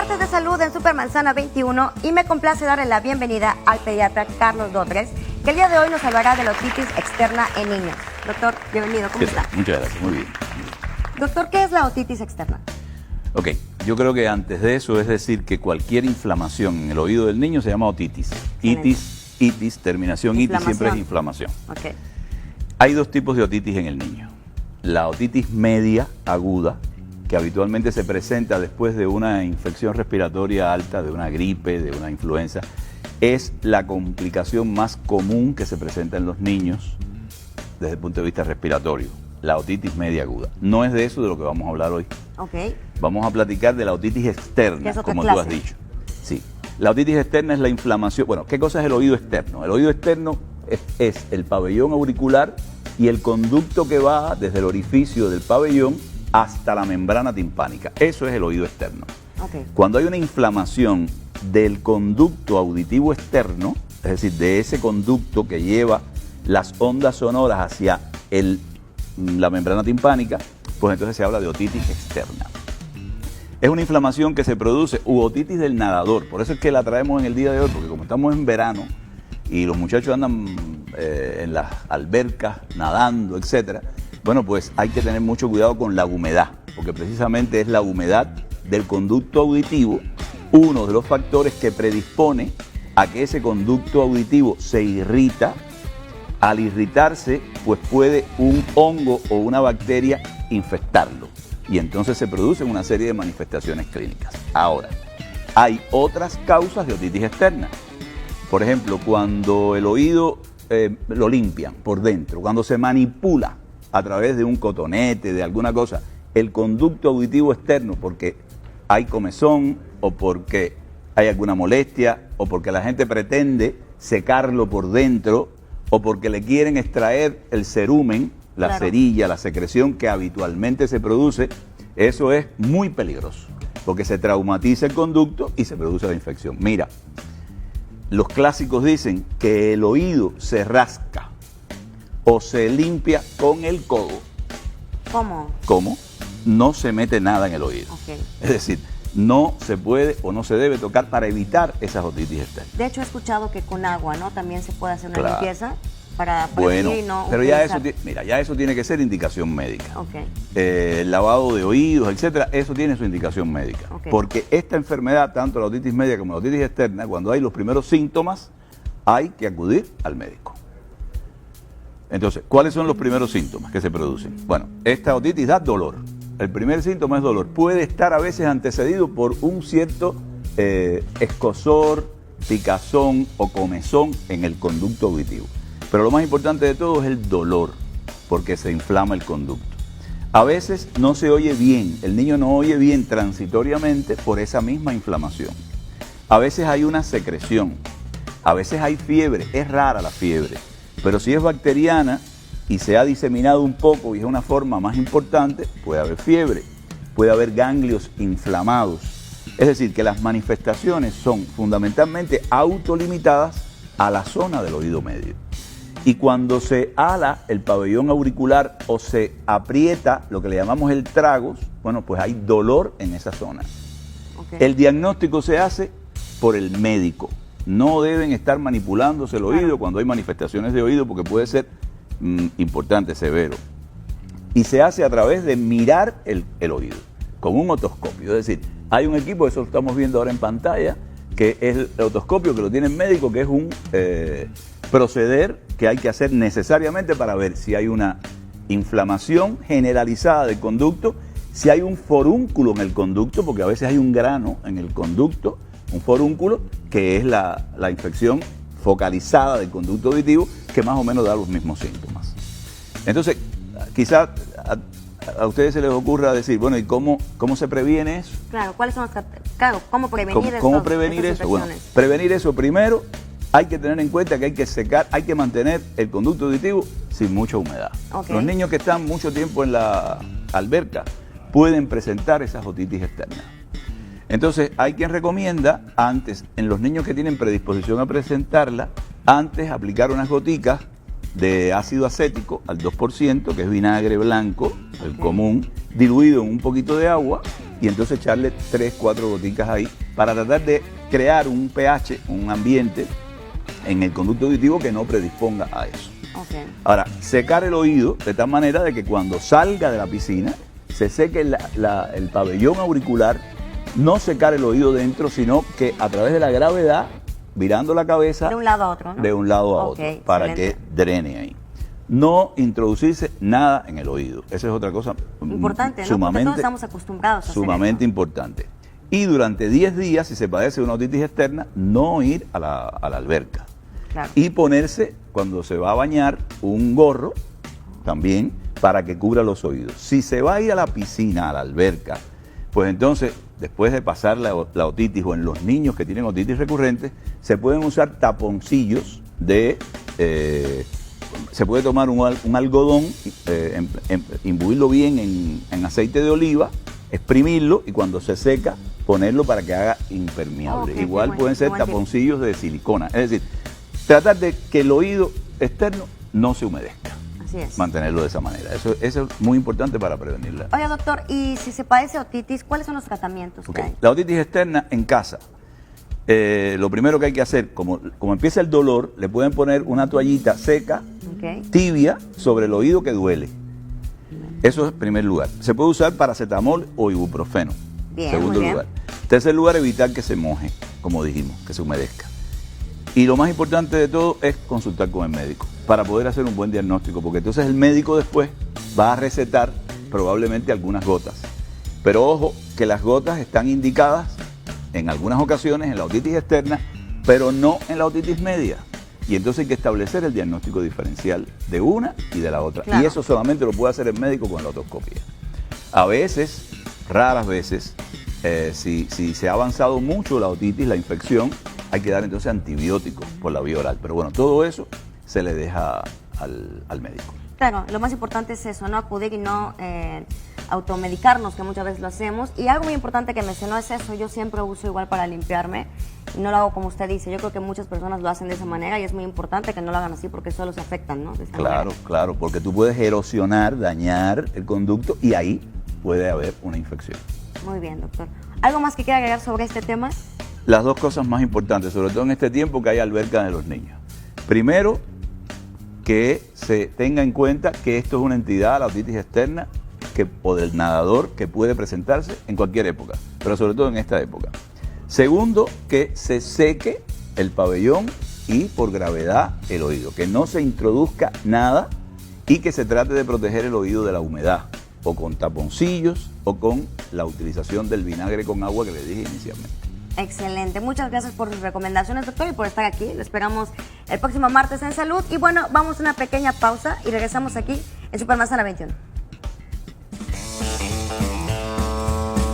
Martes de salud en Supermanzana 21 y me complace darle la bienvenida al pediatra Carlos Dodres, que el día de hoy nos hablará de la otitis externa en niños. Doctor, bienvenido, ¿cómo está? Muchas gracias, muy bien. Doctor, ¿qué es la otitis externa? Ok, yo creo que antes de eso es decir que cualquier inflamación en el oído del niño se llama otitis. Itis, terminación itis siempre es inflamación. Okay. Hay dos tipos de otitis en el niño. La otitis media aguda, que habitualmente se presenta después de una infección respiratoria alta, de una gripe, de una influenza, es la complicación más común que se presenta en los niños desde el punto de vista respiratorio, la otitis media aguda. No es de eso de lo que vamos a hablar hoy. Okay. Vamos a platicar de la otitis externa, como tú has dicho. Sí. La otitis externa es la inflamación. Bueno, ¿qué cosa es el oído externo? El oído externo es el pabellón auricular y el conducto que va desde el orificio del pabellón hasta la membrana timpánica. Eso es el oído externo. Okay. Cuando hay una inflamación del conducto auditivo externo, es decir, de ese conducto que lleva las ondas sonoras hacia la membrana timpánica, pues entonces se habla de otitis externa. Es una inflamación que se produce, u otitis del nadador, por eso es que la traemos en el día de hoy, porque como estamos en verano y los muchachos andan en las albercas nadando, etcétera, bueno, pues hay que tener mucho cuidado con la humedad, porque precisamente es la humedad del conducto auditivo uno de los factores que predispone a que ese conducto auditivo se irrita. Al irritarse, pues puede un hongo o una bacteria infectarlo y entonces se producen una serie de manifestaciones clínicas. Ahora, hay otras causas de otitis externa. Por ejemplo, cuando el oído lo limpian por dentro, cuando se manipula a través de un cotonete, de alguna cosa, el conducto auditivo externo, porque hay comezón o porque hay alguna molestia o porque la gente pretende secarlo por dentro o porque le quieren extraer el cerumen, la cerilla, la secreción que habitualmente se produce, eso es muy peligroso, porque se traumatiza el conducto y se produce la infección. Mira, los clásicos dicen que el oído se rasca o se limpia con el codo. ¿Cómo? ¿Cómo? No se mete nada en el oído. Okay. Es decir, no se puede o no se debe tocar para evitar esas otitis externas. De hecho, he escuchado que con agua, ¿no? También se puede hacer una limpieza para bueno, y no pero utilizar. ya eso tiene que ser indicación médica. Okay. Lavado de oídos, etcétera, eso tiene su indicación médica. Okay. Porque esta enfermedad, tanto la otitis media como la otitis externa, cuando hay los primeros síntomas, hay que acudir al médico. Entonces, ¿cuáles son los primeros síntomas que se producen? Bueno, esta otitis da dolor. El primer síntoma es dolor. Puede estar a veces antecedido por un cierto escozor, picazón o comezón en el conducto auditivo. Pero lo más importante de todo es el dolor, porque se inflama el conducto. A veces no se oye bien, el niño no oye bien transitoriamente por esa misma inflamación. A veces hay una secreción, a veces hay fiebre, es rara la fiebre, pero si es bacteriana y se ha diseminado un poco y es una forma más importante, puede haber fiebre, puede haber ganglios inflamados. Es decir, que las manifestaciones son fundamentalmente autolimitadas a la zona del oído medio. Y cuando se ala el pabellón auricular o se aprieta lo que le llamamos el tragus, bueno, pues hay dolor en esa zona. Okay. El diagnóstico se hace por el médico. No deben estar manipulándose el oído cuando hay manifestaciones de oído porque puede ser importante, severo. Y se hace a través de mirar el oído con un otoscopio. Es decir, hay un equipo, eso lo estamos viendo ahora en pantalla, que es el otoscopio que lo tiene el médico, que es un proceder que hay que hacer necesariamente para ver si hay una inflamación generalizada del conducto, si hay un forúnculo en el conducto, porque a veces hay un grano en el conducto, un forúnculo, que es la infección focalizada del conducto auditivo, que más o menos da los mismos síntomas. Entonces, quizás a ustedes se les ocurra decir, bueno, ¿y cómo se previene eso? Claro, ¿cuáles son ¿cómo prevenir eso? ¿Cómo prevenir eso? Bueno, prevenir eso primero, hay que tener en cuenta que hay que secar, hay que mantener el conducto auditivo sin mucha humedad. Okay. Los niños que están mucho tiempo en la alberca pueden presentar esas otitis externas. Entonces, hay quien recomienda antes, en los niños que tienen predisposición a presentarla, antes aplicar unas goticas de ácido acético al 2%, que es vinagre blanco, el común, diluido en un poquito de agua, y entonces echarle 3, 4 goticas ahí para tratar de crear un pH, un ambiente en el conducto auditivo que no predisponga a eso. Okay. Ahora, secar el oído de tal manera de que cuando salga de la piscina se seque el pabellón auricular, no secar el oído dentro, sino que a través de la gravedad, virando la cabeza de un lado a otro, ¿no? De un lado a otro, para excelente. Que drene ahí. No introducirse nada en el oído. Esa es otra cosa importante, ¿no? Porque todos estamos acostumbrados a sumamente hacer eso. Importante. Y durante 10 días, si se padece de una otitis externa, no ir a la alberca. Claro. Y ponerse, cuando se va a bañar, un gorro también para que cubra los oídos. Si se va a ir a la piscina, a la alberca, pues entonces, después de pasar la otitis, o en los niños que tienen otitis recurrente, se pueden usar taponcillos de... se puede tomar un algodón, imbuirlo bien en aceite de oliva, exprimirlo y cuando se seca, ponerlo para que haga impermeable. Okay, igual pueden ser taponcillos de silicona. Es decir, tratar de que el oído externo no se humedezca. Así es. Mantenerlo de esa manera. Eso es muy importante para prevenirla. Oye, doctor, y si se padece otitis, ¿cuáles son los tratamientos que hay? La otitis externa en casa. Lo primero que hay que hacer, como empieza el dolor, le pueden poner una toallita seca, tibia, sobre el oído que duele. Eso es en primer lugar. Se puede usar paracetamol o ibuprofeno. Bien, segundo lugar. Tercer lugar, evitar que se moje, como dijimos, que se humedezca. Y lo más importante de todo es consultar con el médico para poder hacer un buen diagnóstico, porque entonces el médico después va a recetar probablemente algunas gotas. Pero ojo, que las gotas están indicadas en algunas ocasiones en la otitis externa, pero no en la otitis media. Y entonces hay que establecer el diagnóstico diferencial de una y de la otra. Claro. Y eso solamente lo puede hacer el médico con la otoscopia. A veces, raras veces, si se ha avanzado mucho la otitis, la infección, hay que dar entonces antibióticos por la vía oral. Pero bueno, todo eso se le deja al médico. Claro, lo más importante es eso, no acudir y no automedicarnos, que muchas veces lo hacemos. Y algo muy importante que mencionó es eso, yo siempre uso igual para limpiarme y no lo hago como usted dice. Yo creo que muchas personas lo hacen de esa manera y es muy importante que no lo hagan así porque solo se afectan, ¿no? Claro, claro, porque tú puedes erosionar, dañar el conducto y ahí puede haber una infección. Muy bien, doctor. ¿Algo más que quiera agregar sobre este tema? Las dos cosas más importantes, sobre todo en este tiempo que hay albercas de los niños. Primero, que se tenga en cuenta que esto es una entidad, la otitis externa, o del nadador, que puede presentarse en cualquier época, pero sobre todo en esta época. Segundo, que se seque el pabellón y por gravedad el oído, que no se introduzca nada y que se trate de proteger el oído de la humedad, o con taponcillos o con la utilización del vinagre con agua que le dije inicialmente. Excelente, muchas gracias por sus recomendaciones, doctor, y por estar aquí. Lo esperamos el próximo martes en Salud. Y bueno, vamos a una pequeña pausa y regresamos aquí en Supermanzana 21.